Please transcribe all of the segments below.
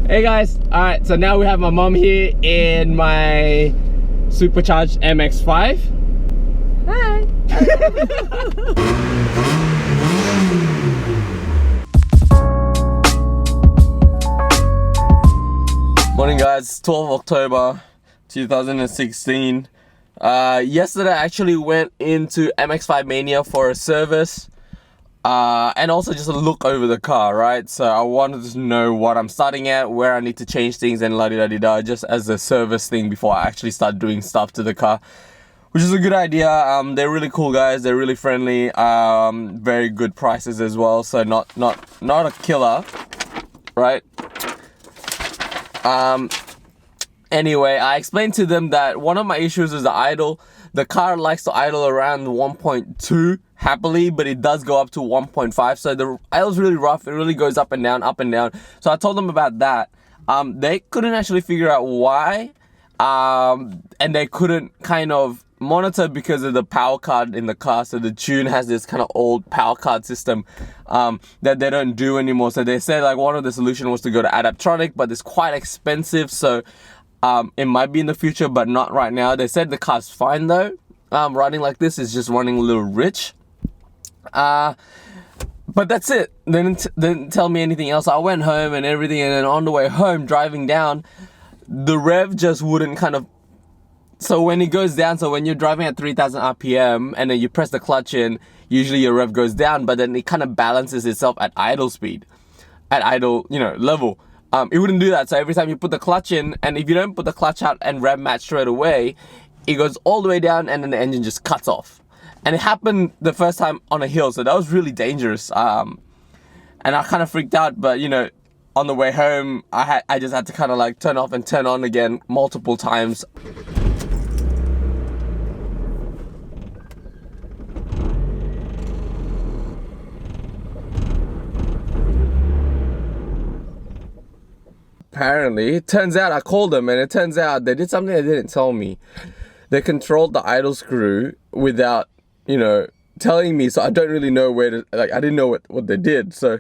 Hey guys, alright, so now we have my mom here in my supercharged MX5. Hi! Morning guys, 12th October 2016. Yesterday I actually went into MX5 Mania for a service. And also just a look over the car, right? So I wanted to know what I'm starting at, where I need to change things and la-di-da-di-da, just as a service thing before I actually start doing stuff to the car, which is a good idea. They're really cool guys, they're really friendly, very good prices as well, so not a killer, right? Anyway, I explained to them that one of my issues is the idle. The car likes to idle around 1.2 happily, but it does go up to 1.5. So the idle's really rough. It really goes up and down, up and down. So I told them about that. They couldn't actually figure out why. And they couldn't kind of monitor because of the power card in the car. So the Tune has this kind of old power card system that they don't do anymore. So they said like one of the solutions was to go to Adaptronic, but it's quite expensive. So it might be in the future, but not right now. They said the car's fine though. Running like this is just running a little rich. But that's it. They didn't tell me anything else. I went home and everything, and then on the way home, driving down, the rev just wouldn't kind of... So when it goes down, so when you're driving at 3000 RPM and then you press the clutch in, usually your rev goes down, but then it kind of balances itself at idle speed, at idle, level. It wouldn't do that. So every time you put the clutch in, and if you don't put the clutch out and rev match straight away, it goes all the way down and then the engine just cuts off. And it happened the first time on a hill, so that was really dangerous. And I kind of freaked out, but on the way home, I just had to kind of like turn off and turn on again multiple times. Apparently, it turns out I called them, and it turns out they did something they didn't tell me. They controlled the idle screw without, telling me, so I don't really know where to, I didn't know what they did. So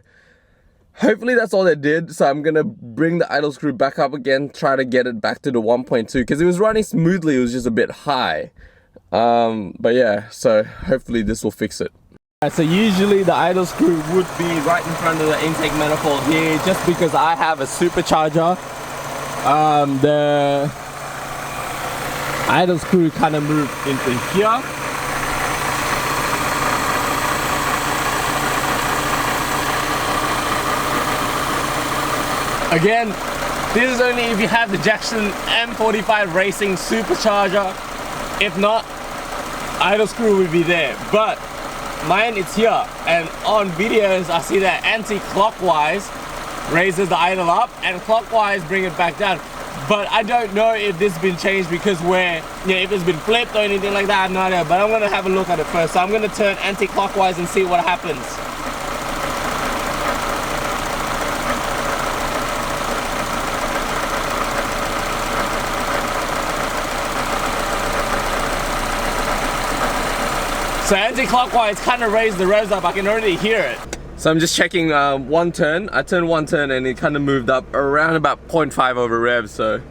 hopefully that's all they did. So I'm gonna bring the idle screw back up again, try to get it back to the 1.2, because it was running smoothly, it was just a bit high. But yeah, so hopefully this will fix it. So usually the idle screw would be right in front of the intake manifold here, just because I have a supercharger. The idle screw kind of moved into here. Again, this is only if you have the Jackson M45 Racing supercharger. If not, idle screw will be there. But mine is here, and on videos I see that anti-clockwise raises the idle up and clockwise bring it back down. But I don't know if this has been changed because if it's been flipped or anything like that, I have no idea. But I'm gonna have a look at it first. So I'm gonna turn anti-clockwise and see what happens. So anti-clockwise kind of raised the revs up. I can already hear it. So I'm just checking one turn. I turned one turn and it kind of moved up around about 0.5 over revs. So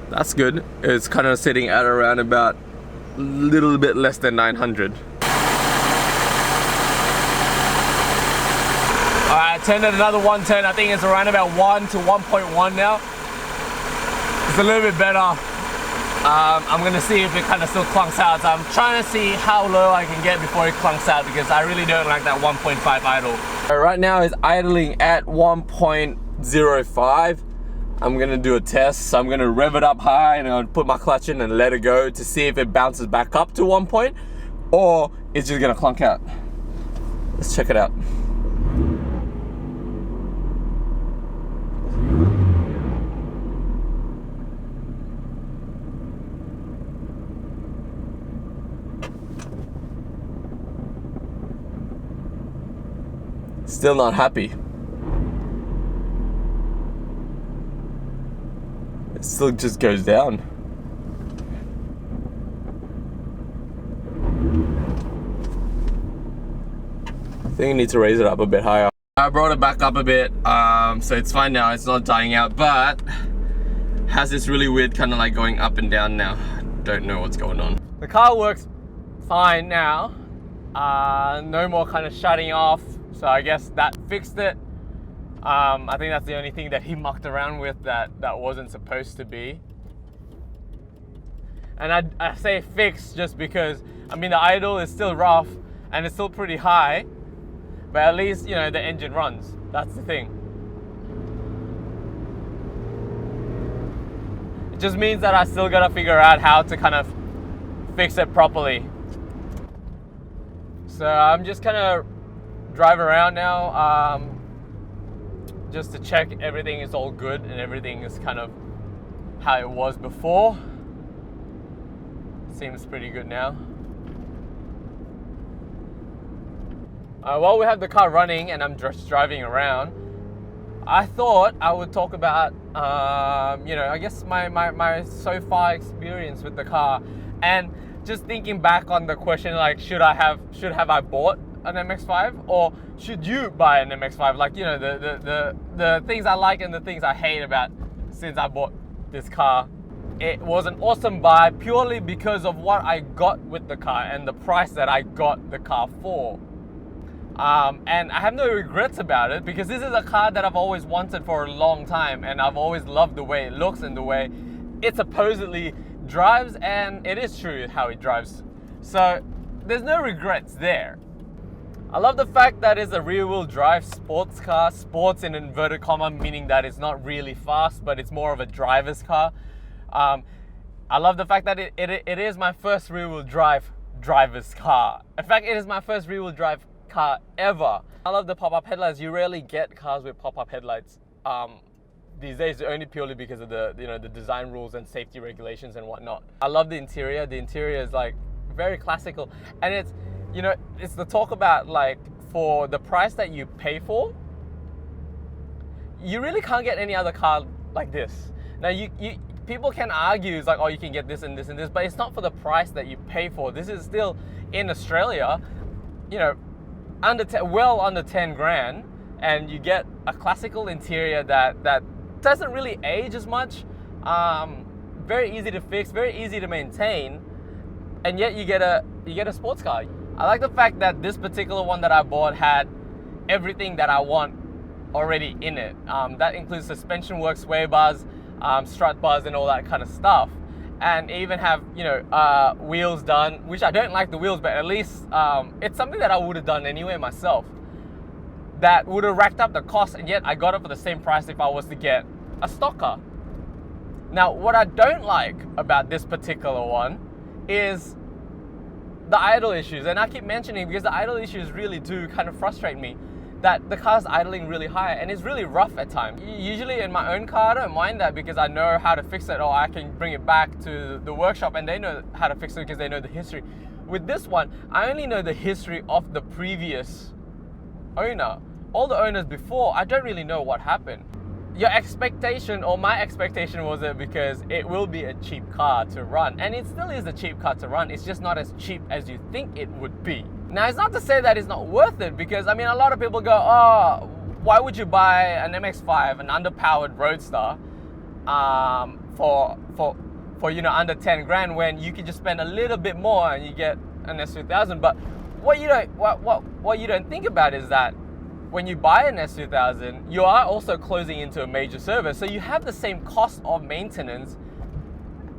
that's good. It's kind of sitting at around about a little bit less than 900. Alright, I turned it another one turn. I think it's around about 1 to 1.1 now. It's a little bit better. I'm gonna see if it kind of still clunks out. So I'm trying to see how low I can get before it clunks out, because I really don't like that 1.5 idle. Right now it's idling at 1.05. I'm gonna do a test. So I'm gonna rev it up high and I'll put my clutch in and let it go to see if it bounces back up to 1 point or it's just gonna clunk out. Let's check it out. Still not happy. It still just goes down. I think I need to raise it up a bit higher. I brought it back up a bit, so it's fine now. It's not dying out, but has this really weird kind of like going up and down now. Don't know what's going on. The car works fine now. No more kind of shutting off, so I guess that fixed it. I think that's the only thing that he mucked around with that wasn't supposed to be. And I say fixed just because, I mean, the idle is still rough and it's still pretty high, but at least, you know, the engine runs. That's the thing. It just means that I still gotta figure out how to kind of fix it properly. So I'm just gonna drive around now, just to check everything is all good and everything is kind of how it was before. Seems pretty good now. While we have the car running and I'm just driving around, I thought I would talk about, you know, I guess my so far experience with the car, and just thinking back on the question like, should I have bought an MX5 or should you buy an MX5? Like, you know, the things I like and the things I hate about since I bought this car. It was an awesome buy purely because of what I got with the car and the price that I got the car for. And I have no regrets about it because this is a car that I've always wanted for a long time, and I've always loved the way it looks and the way it supposedly drives, and it is true how it drives. So there's no regrets there. I love the fact that it's a rear-wheel drive sports car. Sports in inverted comma, meaning that it's not really fast, but it's more of a driver's car. I love the fact that it is my first rear-wheel drive driver's car. In fact, it is my first rear-wheel drive car ever. I love the pop-up headlights. You rarely get cars with pop-up headlights these days, only purely because of the, you know, the design rules and safety regulations and whatnot. I love the interior. The interior is like very classical, and it's, you know, it's the talk about like, for the price that you pay for, you really can't get any other car like this. Now people can argue, it's like, oh, you can get this and this and this, but it's not for the price that you pay for. This is still in Australia, you know, well under 10 grand, and you get a classical interior that doesn't really age as much, very easy to fix, very easy to maintain, and yet you get a sports car. I like the fact that this particular one that I bought had everything that I want already in it. That includes suspension work, sway bars, strut bars, and all that kind of stuff. And even have, you know, wheels done, which I don't like the wheels, but at least it's something that I would have done anyway myself. That would have racked up the cost, and yet I got it for the same price if I was to get a stock car. Now, what I don't like about this particular one is the idle issues, and I keep mentioning because the idle issues really do kind of frustrate me, that the car's idling really high and it's really rough at times. Usually in my own car, I don't mind that because I know how to fix it, or I can bring it back to the workshop and they know how to fix it because they know the history. With this one, I only know the history of the previous owner. All the owners before, I don't really know what happened. Your expectation, or my expectation, was it because it will be a cheap car to run, and it still is a cheap car to run. It's just not as cheap as you think it would be. Now, it's not to say that it's not worth it, because I mean, a lot of people go, oh, why would you buy an MX5, an underpowered roadster, for you know, under 10 grand, when you could just spend a little bit more and you get an S2000. But what you don't think about is that when you buy an S2000, you are also closing into a major service. So you have the same cost of maintenance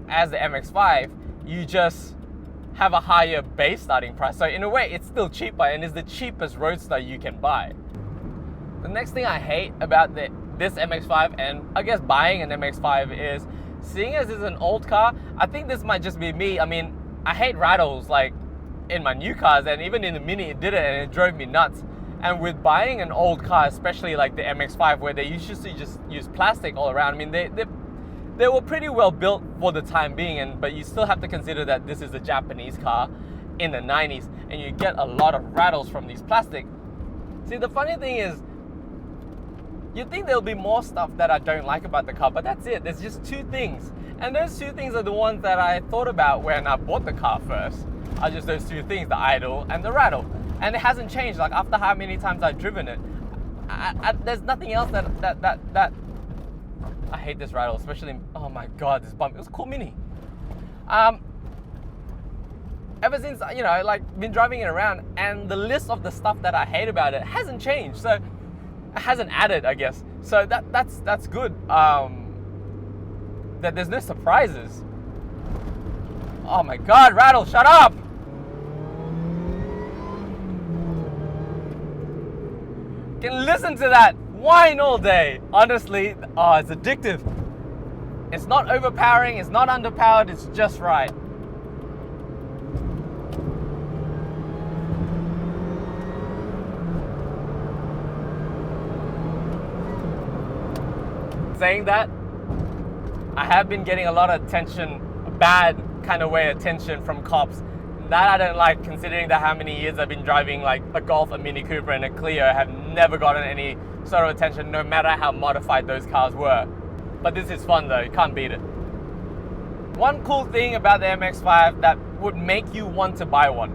as the MX5. You just have a higher base starting price. So in a way, it's still cheaper and is the cheapest roadster you can buy. The next thing I hate about this MX5, and I guess buying an MX5, is seeing as it's an old car. I think this might just be me. I mean, I hate rattles like in my new cars, and even in the Mini it did it, and it drove me nuts. And with buying an old car, especially like the MX5, where they usually just use plastic all around, I mean, they were pretty well built for the time being, but you still have to consider that this is a Japanese car in the 90s, and you get a lot of rattles from these plastic. See, the funny thing is, you'd think there'll be more stuff that I don't like about the car, but that's it. There's just two things. And those two things are the ones that I thought about when I bought the car first. Are just those two things, the idle and the rattle. And it hasn't changed, like after how many times I've driven it. there's nothing else that I hate this rattle, especially, oh my god, this bump. It was a cool Mini. Ever since, you know, like, been driving it around, and the list of the stuff that I hate about it hasn't changed, so it hasn't added, I guess. So that's good. That there's no surprises. Oh my god, rattle, shut up! Can listen to that whine all day. Honestly, oh, it's addictive. It's not overpowering, it's not underpowered, it's just right. Saying that, I have been getting a lot of attention, a bad kind of way attention from cops. That I don't like, considering that how many years I've been driving like a Golf, a Mini Cooper, and a Clio. I have never gotten any sort of attention, no matter how modified those cars were. But this is fun though, you can't beat it. One cool thing about the MX5 that would make you want to buy one,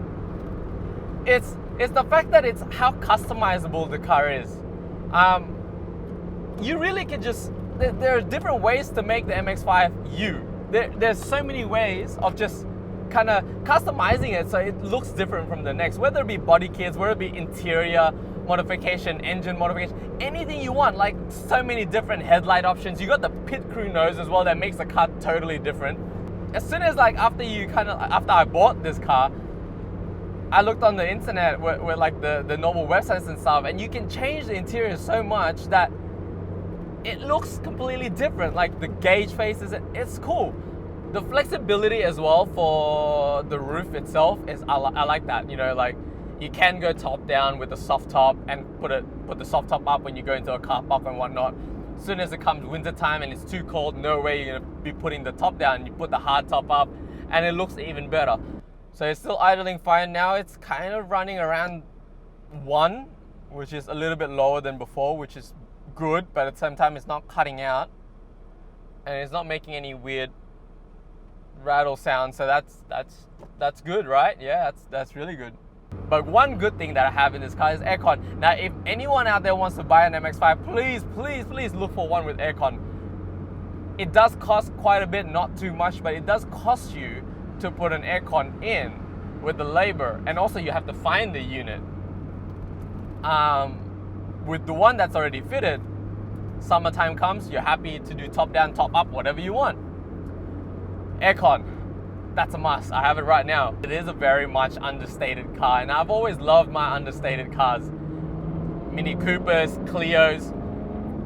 it's the fact that it's how customizable the car is. You really can just, there are different ways to make the MX5 you. There's so many ways of just kind of customizing it so it looks different from the next, whether it be body kits, whether it be interior modification, engine modification, anything you want. Like, so many different headlight options. You got the pit crew nose as well that makes the car totally different. As soon as, like, after I bought this car, I looked on the internet where like the normal websites and stuff, and you can change the interior so much that it looks completely different. Like, the gauge faces, it's cool. The flexibility as well for the roof itself is, I like that. You know, like, you can go top down with the soft top and put the soft top up when you go into a car park and whatnot. As soon as it comes winter time and it's too cold, no way you're gonna be putting the top down. You put the hard top up and it looks even better. So it's still idling fine now. It's kind of running around 1, which is a little bit lower than before, which is good, but at the same time it's not cutting out and it's not making any weird rattle sound. So that's good, right? Yeah, that's really good. But one good thing that I have in this car is aircon. Now, if anyone out there wants to buy an MX5, please look for one with aircon. It does cost quite a bit, not too much, but it does cost you to put an aircon in with the labor, and also you have to find the unit. With the one that's already fitted, summertime comes, you're happy to do top down, top up, whatever you want. Aircon, that's a must. I have it right now. It is a very much understated car, and I've always loved my understated cars. Mini Coopers, Clios.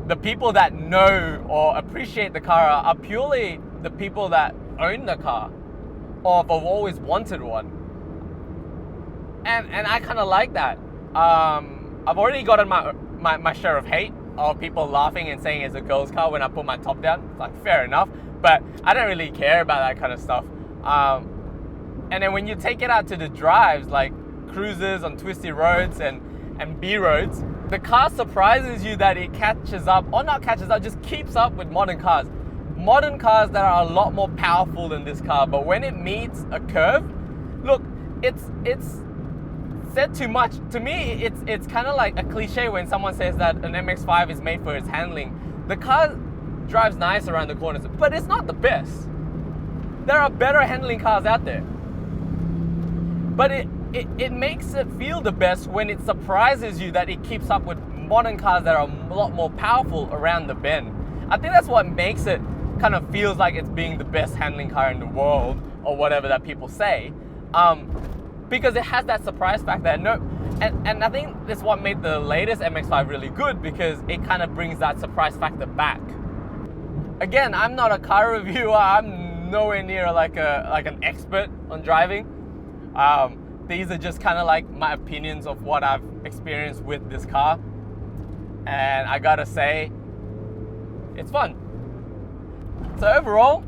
The people that know or appreciate the car are purely the people that own the car or have always wanted one. And I kind of like that. I've already gotten my share of hate of people laughing and saying it's a girl's car when I put my top down. It's like, fair enough, but I don't really care about that kind of stuff. And then when you take it out to the drives, like cruises on twisty roads and B roads, the car surprises you that it catches up, or not catches up, just keeps up with modern cars. Modern cars that are a lot more powerful than this car, but when it meets a curve, look, it's said too much. To me, it's kind of like a cliche when someone says that an MX5 is made for its handling. The car drives nice around the corners, but it's not the best. There are better handling cars out there. But it makes it feel the best when it surprises you that it keeps up with modern cars that are a lot more powerful around the bend. I think that's what makes it kind of feels like it's being the best handling car in the world, or whatever that people say. Because it has that surprise factor. And I think that's what made the latest MX5 really good, because it kind of brings that surprise factor back. Again, I'm not a car reviewer. I'm nowhere near like an expert on driving. These are just kind of like my opinions of what I've experienced with this car. And I gotta say, it's fun. So overall,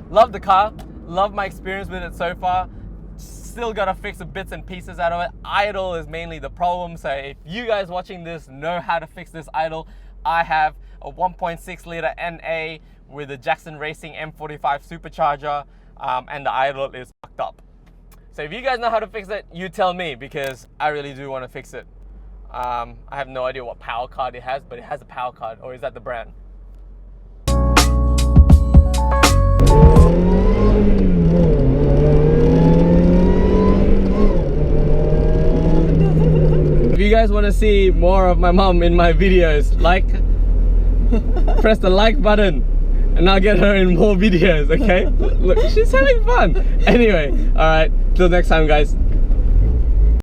love the car. Love my experience with it so far. Still gotta fix the bits and pieces out of it. Idle is mainly the problem. So if you guys watching this know how to fix this idle, I have a 1.6 liter NA with a Jackson Racing M45 supercharger, and the idle is fucked up. So if you guys know how to fix it, you tell me, because I really do want to fix it. I have no idea what power card it has, but it has a power card, or is that the brand? If you guys want to see more of my mom in my videos, press the like button and I'll get her in more videos, okay? Look, she's having fun. Anyway, alright, till next time guys.